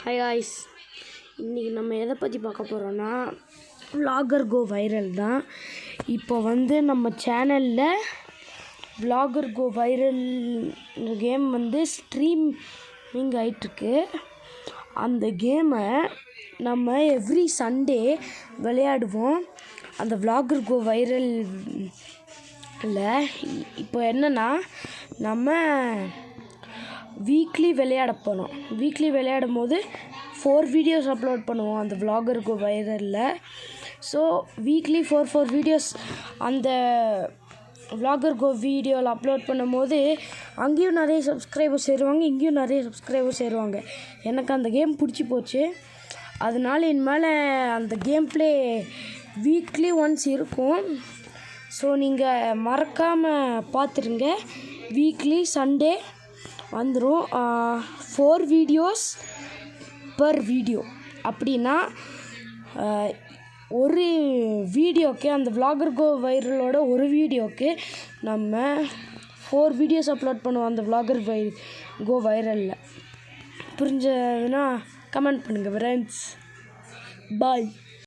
Hi guys, இன்றைக்கி நம்ம எதை பற்றி பார்க்க போகிறோன்னா vlogger go வைரல் தான். இப்போ நம்ம சேனலில் vlogger go viral game streaming ஆகிட்டுருக்கு. அந்த கேமை நம்ம எவ்ரி சண்டே விளையாடுவோம். அந்த vlogger go வைரல் இப்போ என்னென்னா நம்ம வீக்லி விளையாட போனோம். வீக்லி விளையாடும் போது 4 வீடியோஸ் அப்லோட் பண்ணுவோம் அந்த vlogger go வைரலில். ஸோ வீக்லி 4 வீடியோஸ் அந்த vlogger go வீடியோவில் அப்லோட் பண்ணும் போது அங்கேயும் நிறைய சப்ஸ்கிரைபர்ஸ் சேருவாங்க, இங்கேயும் நிறைய சப்ஸ்கிரைபர்ஸ் சேருவாங்க. எனக்கு அந்த கேம் பிடிச்சி போச்சு. அதனால இனிமேல் அந்த கேம் ப்ளே வீக்லி ஒன்ஸ் இருக்கும். ஸோ நீங்கள் மறக்காமல் பார்த்துருங்க. வீக்லி சண்டே வந்துடும். 4 வீடியோஸ் பர் வீடியோ. அப்படின்னா ஒரு வீடியோக்கு அந்த vlogger go வைரலோட ஒரு வீடியோக்கு நம்ம 4 வீடியோஸ் அப்லோட் பண்ணுவோம் அந்த vlogger go வைரலில். புரிஞ்சதுன்னா கமெண்ட் பண்ணுங்கள் ஃப்ரெண்ட்ஸ். பாய்.